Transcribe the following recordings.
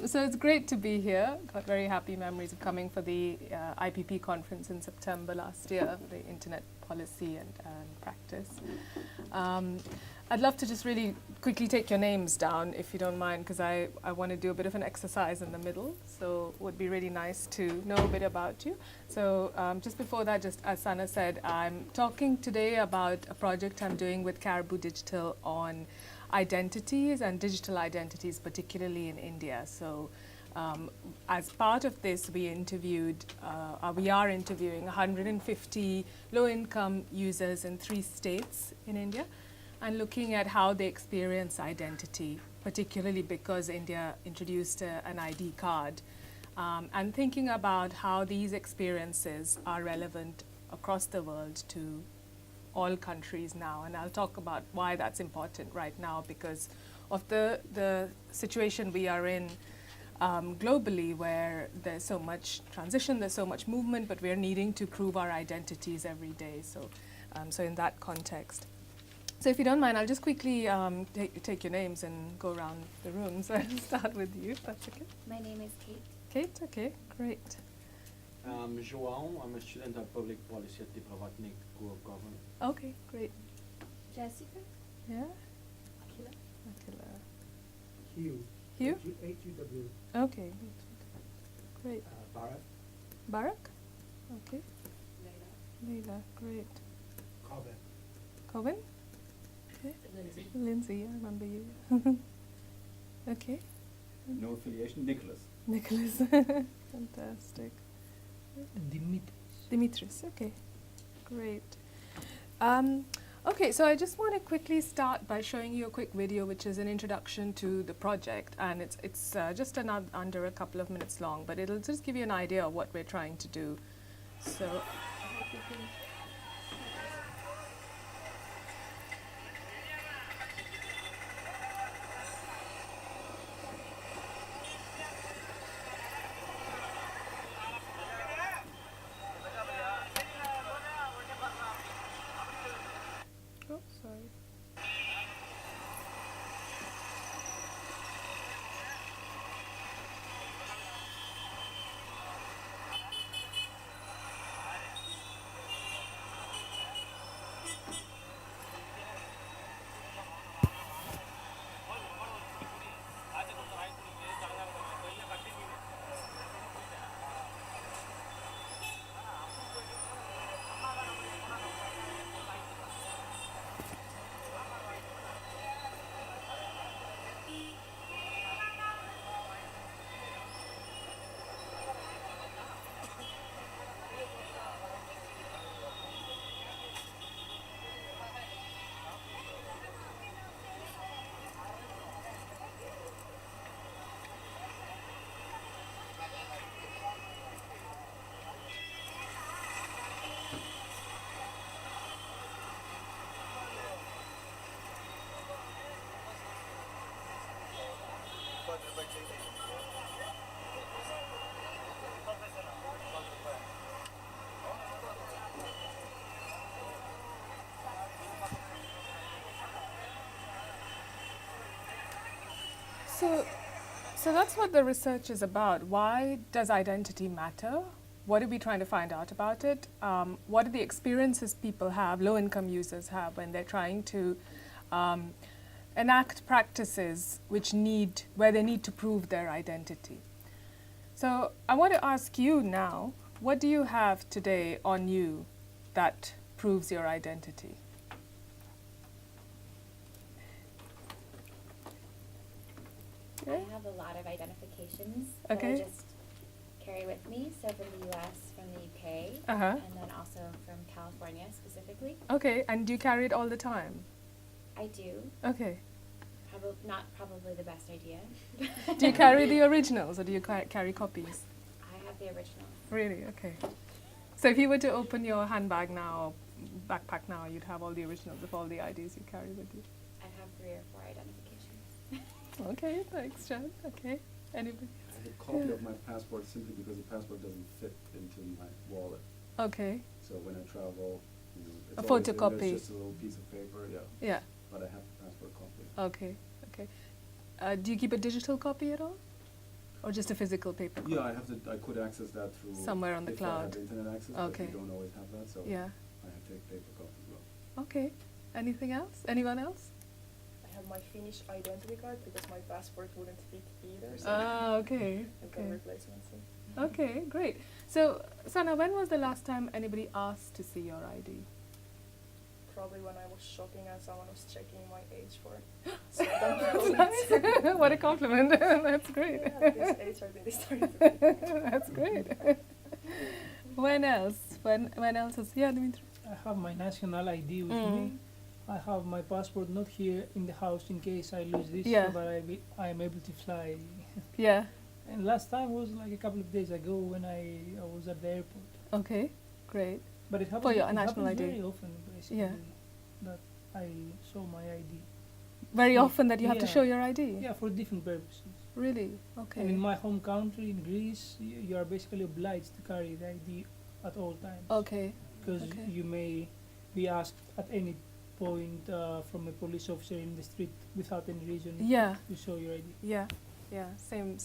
So it's great to be here. Got very happy memories of coming for the IPP conference in September last year, the Internet Policy and Practice. I'd love to just really quickly take your names down, if you don't mind, because I want to do a bit of an exercise in the middle. So it would be really nice to know a bit about you. So just before that, just as Sana said, I'm talking today about a project I'm doing with Caribou Digital on identities and digital identities, particularly in India. So as part of this, we are interviewing 150 low-income users in 3 states in India, and looking at how they experience identity, particularly because India introduced an ID card, and thinking about how these experiences are relevant across the world to all countries now. And I'll talk about why that's important right now because of the situation we are in globally, where there's so much transition, there's so much movement, but we're needing to prove our identities every day. So, so in that context. So if you don't mind, I'll just quickly take your names and go around the room. So I'll start with you, if that's okay. My name is Kate. Kate, okay, great. João, I'm a student of public policy at the Pavement School of Government. Okay, great. Jessica. Yeah? Akila. Akila. Hugh. Hugh? H-U-W. Okay, great. Bharat. Barak? Okay. Leila. Leila, great. Corbett. Coven? Okay. Lindsay. Lindsay, I remember you. Okay. No affiliation, Nicholas. Nicholas, fantastic. Dimitris, okay, great. Okay, so I just want to quickly start by showing you a quick video, which is an introduction to the project, and it's just under a couple of minutes long, but it'll just give you an idea of what we're trying to do. So. Oh, sorry. So that's what the research is about. Why does identity matter? What are we trying to find out about it? What are the experiences people have, low-income users have, when they're trying to enact practices where they need to prove their identity? So I want to ask you now, what do you have today on you that proves your identity? I have a lot of identifications that Okay. I just carry with me. So from the US, from the UK, Uh-huh. and then also from California specifically. Okay, and do you carry it all the time? I do. Okay. Not probably the best idea. Do you carry the originals or do you carry copies? I have the original. Really? Okay. So if you were to open your handbag now, backpack now, you'd have all the originals of all the IDs you carry with you. I have 3 or 4 identifications. Okay, thanks, Jan. Okay. Anybody? I have a copy of my passport simply because the passport doesn't fit into my wallet. Okay. So when I travel, it's A always photocopy. there's just a little piece of paper, yeah. Yeah. But I have the passport copy. Okay. Okay. Do you keep a digital copy at all? Or just a physical paper copy? Yeah, I could access that through. Somewhere on the if cloud. I have internet access, Okay. but you don't always have that, so Yeah. I have to take paper copy as well. Okay. Anything else? Anyone else? I have my Finnish identity card because my passport wouldn't fit either. So Ah, okay. I've got Okay. replacements. Okay, great. So, Sana, when was the last time anybody asked to see your ID? Probably when I was shopping and someone was checking my age for certain What a compliment. That's great. Yeah, this age I think is starting to be. That's great. When else? When else is Dimitri? I have my national ID with me. I have my passport not here in the house in case I lose this, Yeah. but I am able to fly. Yeah. And last time was like a couple of days ago when I was at the airport. Okay, great. But it happens, For your it national happens ID. very often, basically, Yeah. that I show my ID. Very So, often that you have to yeah. show your ID? Yeah, for different purposes. Really? Okay. And in my home country, in Greece, you are basically obliged to carry the ID at all times. Okay. Because Okay. you may be asked at any point from a police officer in the street without any reason Yeah. to show your ID. Yeah. Yeah. Same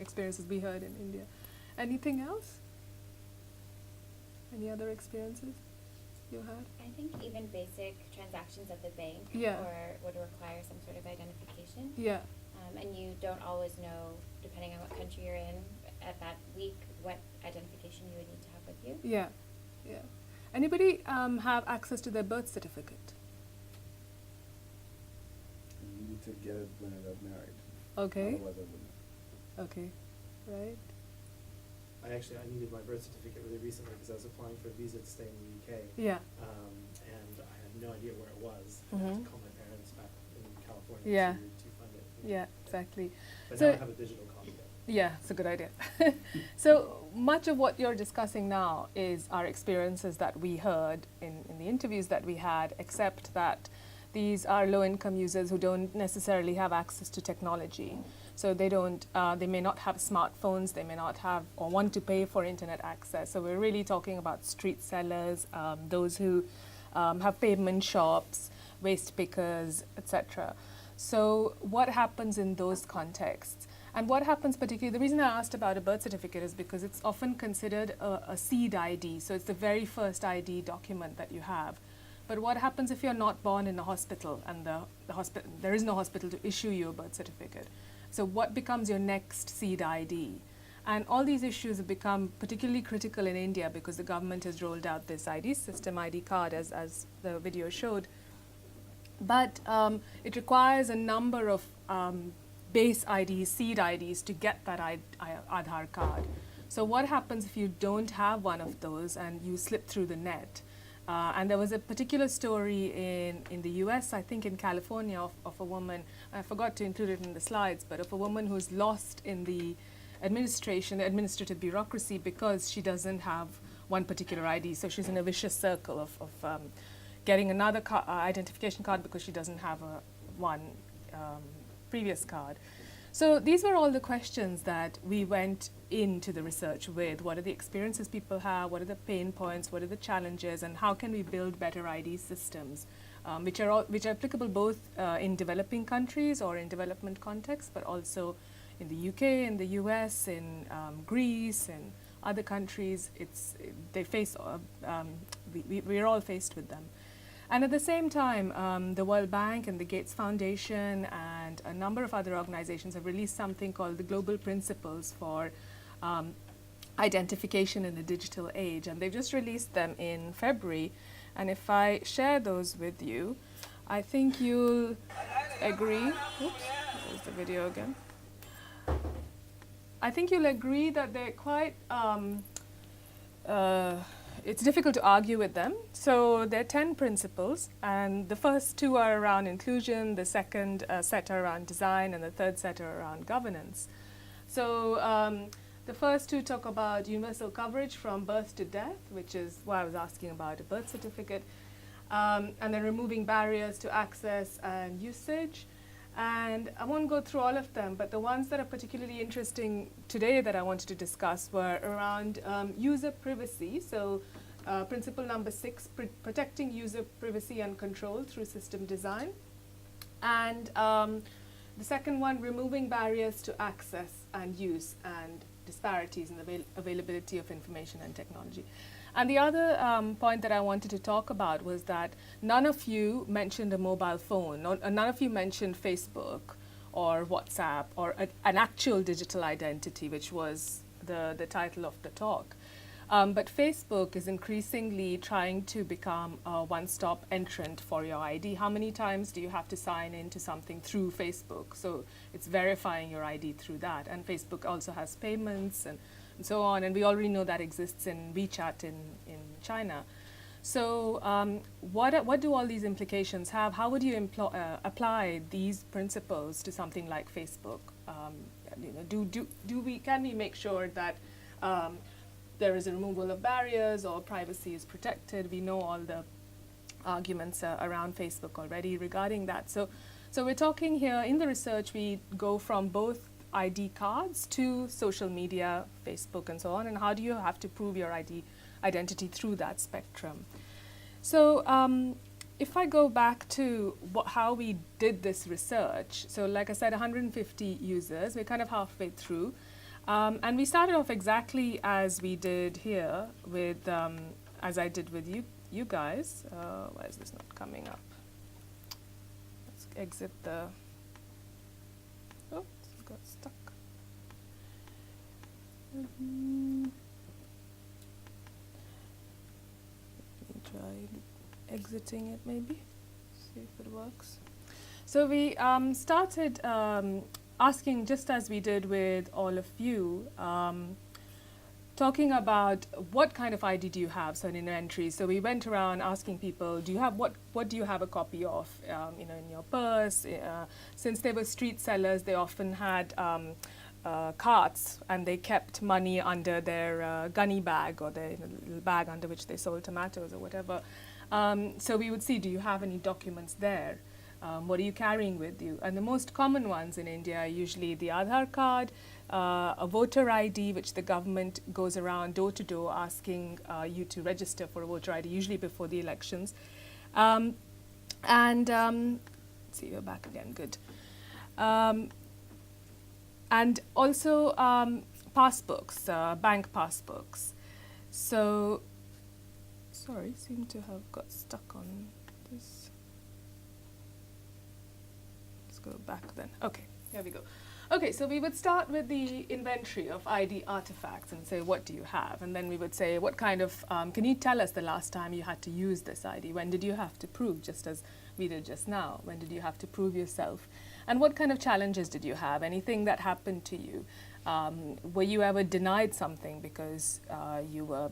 experiences we heard in India. Anything else? Any other experiences you had? I think even basic transactions at the bank Yeah. would require some sort of identification. Yeah. And you don't always know, depending on what country you're in, at that week, what identification you would need to have with you. Yeah. Yeah. Anybody have access to their birth certificate? I need to get it when I got married. Okay. Otherwise I wouldn't. Okay. Right. I needed my birth certificate really recently because I was applying for a visa to stay in the UK, Yeah. and I had no idea where it was. I had to call my parents back in California Yeah. to find it. Yeah. Exactly. But So- now I have a digital copy of it. Yeah, it's a good idea. So much of what you're discussing now is our experiences that we heard in the interviews that we had, except that these are low-income users who don't necessarily have access to technology. So they don't, they may not have smartphones, they may not have or want to pay for internet access. So we're really talking about street sellers, those who have pavement shops, waste pickers, etc. So what happens in those contexts? And what happens particularly, the reason I asked about a birth certificate is because it's often considered a seed ID. So it's the very first ID document that you have. But what happens if you're not born in a hospital and there is no hospital to issue you a birth certificate? So what becomes your next seed ID? And all these issues have become particularly critical in India because the government has rolled out this ID system, ID card, as the video showed. But it requires a number of base IDs, seed IDs, to get that Aadhaar card. So what happens if you don't have one of those and you slip through the net? And there was a particular story in the US, I think in California, of a woman, I forgot to include it in the slides, but of a woman who's lost in the administration, the administrative bureaucracy, because she doesn't have one particular ID. So she's in a vicious circle of getting another identification card because she doesn't have one previous card. So these were all the questions that we went into the research with. What are the experiences people have? What are the pain points? What are the challenges? And how can we build better ID systems, which are applicable both in developing countries or in development contexts, but also in the UK, in the US, in Greece, and other countries. We're all faced with them. And at the same time, the World Bank and the Gates Foundation and a number of other organizations have released something called the Global Principles for Identification in the Digital Age. And they've just released them in February. And if I share those with you, I think you'll agree. Oops, there's the video again. I think you'll agree that they're quite it's difficult to argue with them. So there are 10 principles, and the first 2 are around inclusion, the second set are around design, and the third set are around governance. So the first 2 talk about universal coverage from birth to death, which is why I was asking about a birth certificate, and then removing barriers to access and usage. And I won't go through all of them, but the ones that are particularly interesting today that I wanted to discuss were around user privacy. So principle number 6, protecting user privacy and control through system design. And The second one, removing barriers to access and use and disparities in the availability of information and technology. And the other point that I wanted to talk about was that none of you mentioned a mobile phone, none of you mentioned Facebook or WhatsApp or an actual digital identity, which was the title of the talk. But Facebook is increasingly trying to become a one-stop entrant for your ID. How many times do you have to sign into something through Facebook? So it's verifying your ID through that. And Facebook also has payments and so on. And we already know that exists in WeChat in China. So what do all these implications have? How would you apply these principles to something like Facebook? Can we make sure that there is a removal of barriers or privacy is protected? We know all the arguments around Facebook already regarding that. So we're talking here in the research, we go from both ID cards to social media, Facebook and so on, and how do you have to prove your identity through that spectrum? So if I go back to how we did this research, so like I said, 150 users, we're kind of halfway through. And we started off exactly as we did here with, as I did with you guys. Why is this not coming up? Let's exit the, oh, it got stuck. Let me try exiting it maybe, see if it works. So we started asking, just as we did with all of you, talking about what kind of ID do you have, so an inventory. So we went around asking people, do you have what do you have a copy of, in your purse? Since they were street sellers, they often had carts, and they kept money under their gunny bag or their little bag under which they sold tomatoes or whatever. So we would see, do you have any documents there? What are you carrying with you? And the most common ones in India are usually the Aadhaar card, a voter ID, which the government goes around door to door asking you to register for a voter ID, usually before the elections. Let's see, we're back again, good. And also passbooks, bank passbooks. So, sorry, seem to have got stuck on this. Go back then. Okay, here we go. Okay, so we would start with the inventory of ID artifacts and say, what do you have? And then we would say, what kind of, can you tell us the last time you had to use this ID? When did you have to prove, just as we did just now? When did you have to prove yourself? And what kind of challenges did you have? Anything that happened to you? Were you ever denied something because you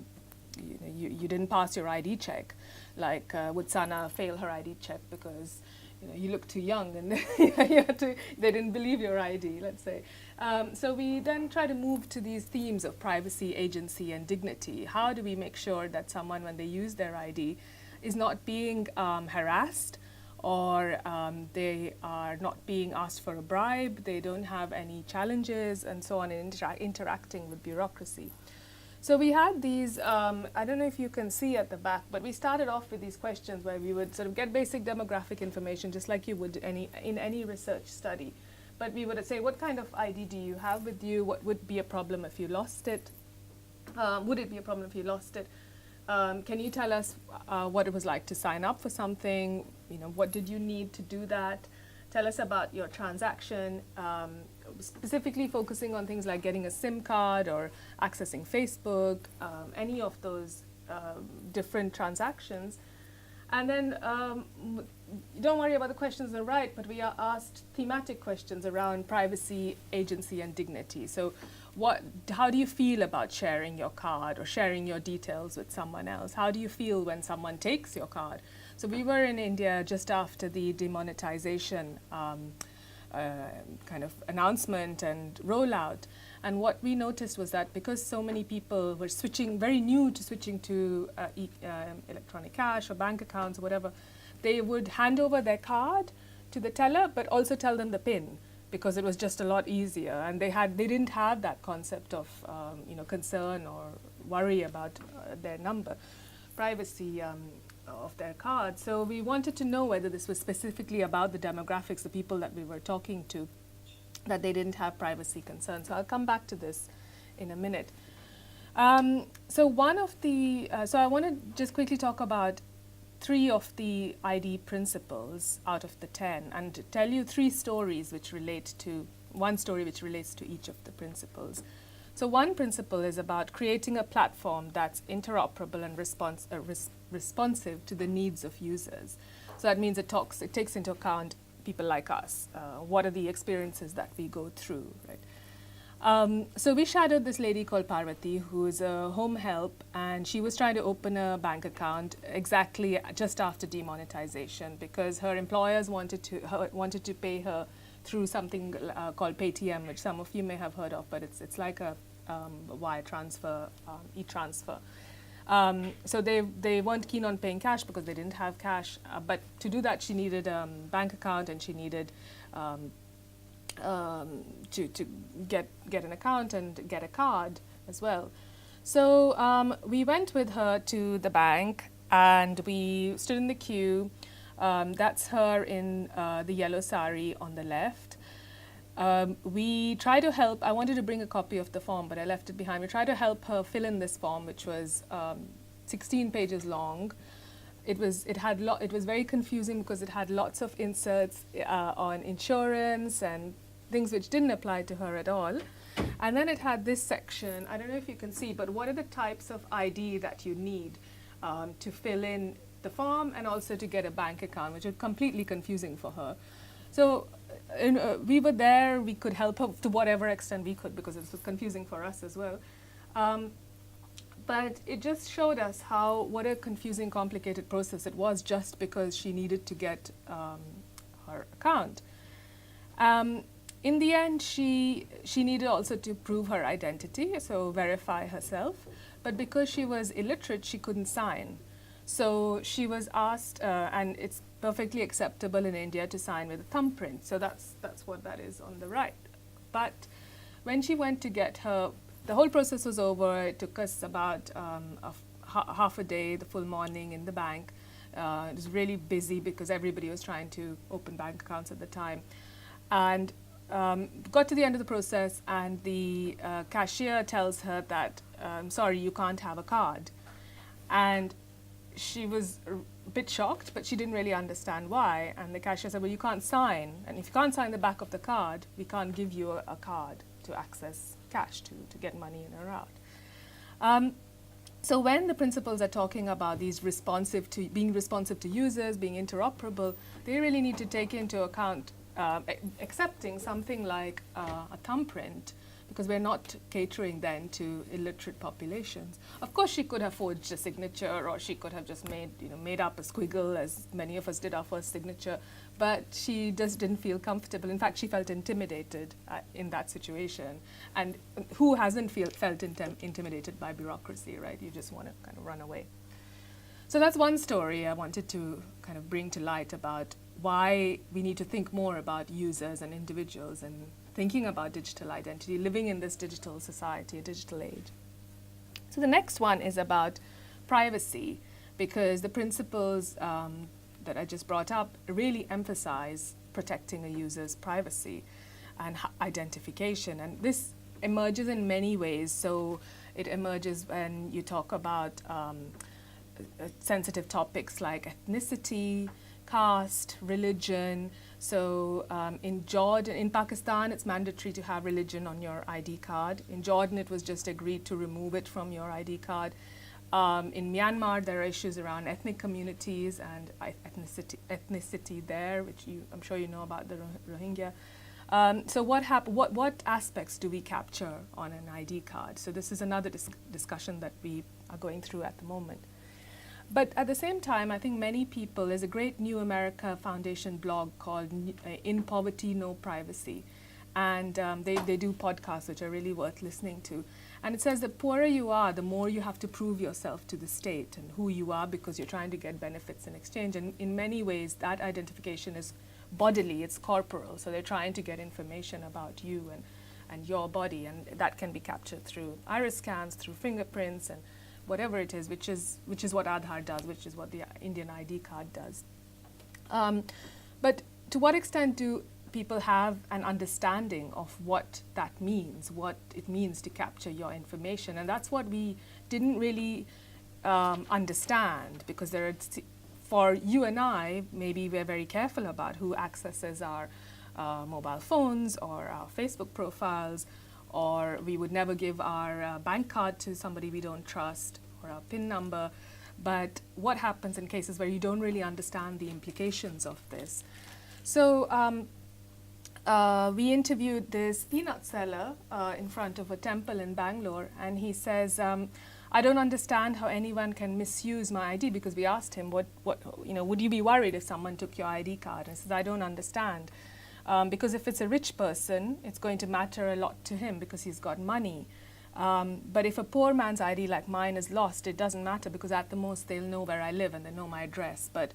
didn't pass your ID check? Like, would Sana fail her ID check because you look too young and they didn't believe your ID, let's say. So we then try to move to these themes of privacy, agency, and dignity. How do we make sure that someone, when they use their ID, is not being harassed, or they are not being asked for a bribe, they don't have any challenges, and so on, in interacting with bureaucracy. So we had these, I don't know if you can see at the back, but we started off with these questions where we would sort of get basic demographic information, just like you would in any research study. But we would say, what kind of ID do you have with you? What would be a problem if you lost it? Would it be a problem if you lost it? Can you tell us what it was like to sign up for something? What did you need to do that? Tell us about your transaction, specifically focusing on things like getting a SIM card or accessing Facebook, any of those different transactions. And then don't worry about the questions on the right, but we are asked thematic questions around privacy, agency, and dignity. So how do you feel about sharing your card or sharing your details with someone else? How do you feel when someone takes your card? So we were in India just after the demonetization kind of announcement and rollout. And what we noticed was that because so many people were very new to switching to electronic cash or bank accounts or whatever, they would hand over their card to the teller, but also tell them the PIN, because it was just a lot easier. And they didn't have that concept of concern or worry about their number. Privacy of their card. So we wanted to know whether this was specifically about the demographics, the people that we were talking to, that they didn't have privacy concerns. So I'll come back to this in a minute. So I want to just quickly talk about 3 of the ID principles out of the 10 and tell you 3 stories which relate to, one story which relates to each of the principles. So one principle is about creating a platform that's interoperable and responsive to the needs of users. So that means it takes into account people like us. What are the experiences that we go through, right? So we shadowed this lady called Parvati, who is a home help, and she was trying to open a bank account exactly just after demonetization because her employers wanted to pay her through something called Paytm, which some of you may have heard of, but it's like a wire transfer, e-transfer. So they weren't keen on paying cash because they didn't have cash, but to do that she needed a bank account and she needed to get an account and get a card as well. So we went with her to the bank and we stood in the queue. That's her in the yellow sari on the left. We tried to help. I wanted to bring a copy of the form, but I left it behind. We tried to help her fill in this form, which was 16 pages long. It was very confusing because it had lots of inserts on insurance and things which didn't apply to her at all. And then it had this section. I don't know if you can see, but what are the types of ID that you need to fill in the form and also to get a bank account, which was completely confusing for her. So we were there. We could help her to whatever extent we could because it was confusing for us as well. But it just showed us what a confusing, complicated process it was just because she needed to get her account. In the end, she needed also to prove her identity, so verify herself. But because she was illiterate, she couldn't sign. So she was asked, and it's perfectly acceptable in India to sign with a thumbprint. So that's what that is on the right. But when she went to get her, the whole process was over. It took us about half a day, the full morning in the bank. It was really busy because everybody was trying to open bank accounts at the time. And got to the end of the process and the cashier tells her that, sorry, you can't have a card. And she was a bit shocked, but she didn't really understand why. And the cashier said, well, you can't sign. And if you can't sign the back of the card, we can't give you a card to access cash, to get money in or out. So when the principals are talking about these being responsive to users, being interoperable, they really need to take into account accepting something like a thumbprint, because we're not catering then to illiterate populations. Of course, she could have forged a signature, or she could have just made up a squiggle, as many of us did our first signature, but she just didn't feel comfortable. In fact, she felt intimidated in that situation. And who hasn't felt intimidated by bureaucracy, right? You just want to kind of run away. So that's one story I wanted to kind of bring to light about why we need to think more about users and individuals and thinking about digital identity, living in this digital society, a digital age. So the next one is about privacy, because the principles that I just brought up really emphasize protecting a user's privacy and identification. And this emerges in many ways. So it emerges when you talk about sensitive topics like ethnicity, caste, religion. So in Pakistan, it's mandatory to have religion on your ID card. In Jordan, it was just agreed to remove it from your ID card. In Myanmar, there are issues around ethnic communities and ethnicity there, which I'm sure you know about the Rohingya. So what aspects do we capture on an ID card? So this is another discussion that we are going through at the moment. But at the same time, I think many people, there's a great New America Foundation blog called In Poverty, No Privacy. And they do podcasts which are really worth listening to. And it says the poorer you are, the more you have to prove yourself to the state and who you are, because you're trying to get benefits in exchange. And in many ways, that identification is bodily, it's corporal. So they're trying to get information about you and your body. And that can be captured through iris scans, through fingerprints, and whatever it is, which is what Aadhaar does, which is what the Indian ID card does. But to what extent do people have an understanding of what that means, what it means to capture your information? And that's what we didn't really understand, because for you and I, maybe we're very careful about who accesses our mobile phones or our Facebook profiles, or we would never give our bank card to somebody we don't trust, or our PIN number. But what happens in cases where you don't really understand the implications of this? So we interviewed this peanut seller in front of a temple in Bangalore, and he says, I don't understand how anyone can misuse my ID, because we asked him, would you be worried if someone took your ID card? And he says, I don't understand. Because if it's a rich person, it's going to matter a lot to him because he's got money. But if a poor man's ID like mine is lost, it doesn't matter, because at the most they'll know where I live and they know my address. But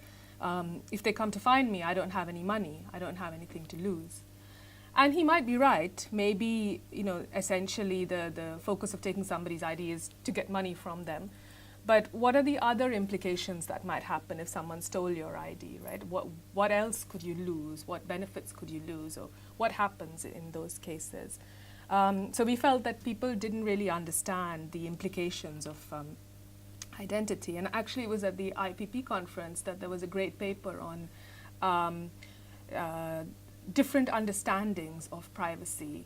if they come to find me, I don't have any money. I don't have anything to lose. And he might be right. Maybe, essentially the focus of taking somebody's ID is to get money from them. But what are the other implications that might happen if someone stole your ID, right? What else could you lose? What benefits could you lose? Or what happens in those cases? So we felt that people didn't really understand the implications of identity. And actually it was at the IPP conference that there was a great paper on different understandings of privacy.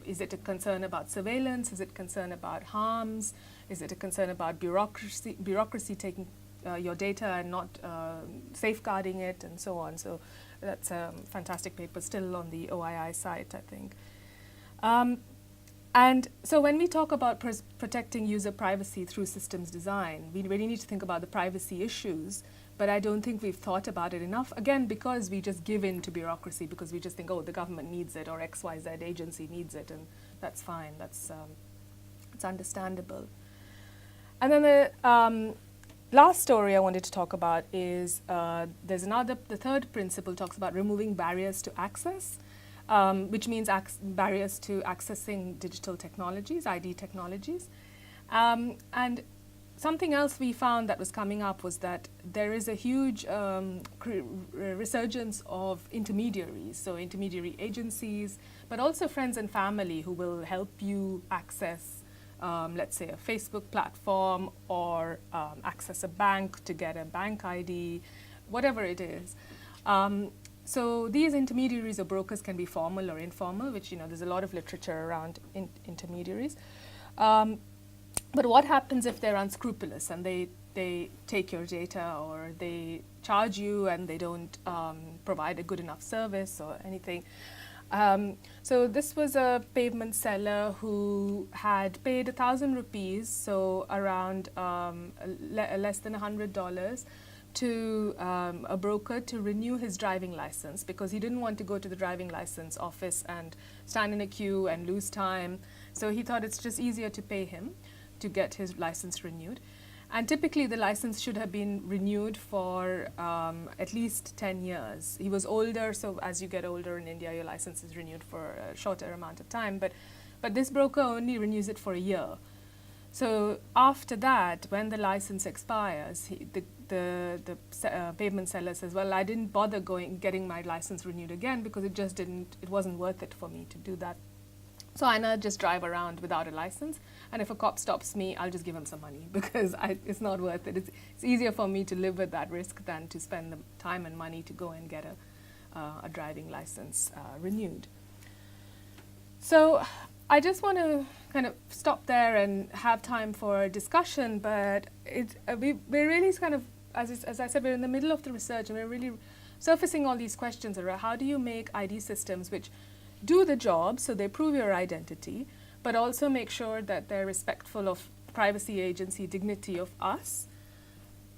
Is it a concern about surveillance? Is it a concern about harms? Is it a concern about bureaucracy taking your data and not safeguarding it, and so on? So that's a fantastic paper, still on the OII site, I think. And so when we talk about protecting user privacy through systems design, we really need to think about the privacy issues, but I don't think we've thought about it enough. Again, because we just give in to bureaucracy, because we just think, oh, the government needs it, or XYZ agency needs it, and that's fine. It's understandable. And then the last story I wanted to talk about is the third principle talks about removing barriers to access, which means barriers to accessing digital technologies, ID technologies. And something else we found that was coming up was that there is a huge resurgence of intermediaries, so intermediary agencies, but also friends and family who will help you access, let's say, a Facebook platform, or access a bank to get a bank ID, whatever it is. So these intermediaries or brokers can be formal or informal, which, there's a lot of literature around intermediaries. But what happens if they're unscrupulous and they take your data, or they charge you and they don't provide a good enough service or anything? So this was a pavement seller who had paid 1,000 rupees, so around less than $100, to a broker to renew his driving license, because he didn't want to go to the driving license office and stand in a queue and lose time. So he thought it's just easier to pay him to get his license renewed. And typically the license should have been renewed for at least 10 years. He was older, so as you get older in India, your license is renewed for a shorter amount of time. But this broker only renews it for a year. So after that, when the license expires, the pavement seller says, well, I didn't bother getting my license renewed again, because it wasn't worth it for me to do that. So I now just drive around without a license, and if a cop stops me, I'll just give him some money, because it's not worth it. It's easier for me to live with that risk than to spend the time and money to go and get a driving license renewed. So I just want to kind of stop there and have time for discussion, but we're really kind of, as I said, we're in the middle of the research, and we're really surfacing all these questions around how do you make ID systems which do the job, so they prove your identity, but also make sure that they're respectful of privacy, agency, dignity of us,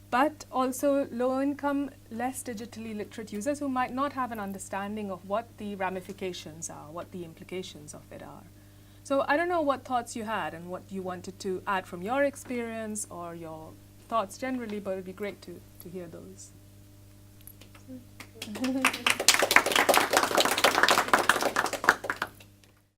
but also low-income, less digitally literate users who might not have an understanding of what the ramifications are, what the implications of it are. So I don't know what thoughts you had and what you wanted to add from your experience or your thoughts generally, but it would be great to hear those.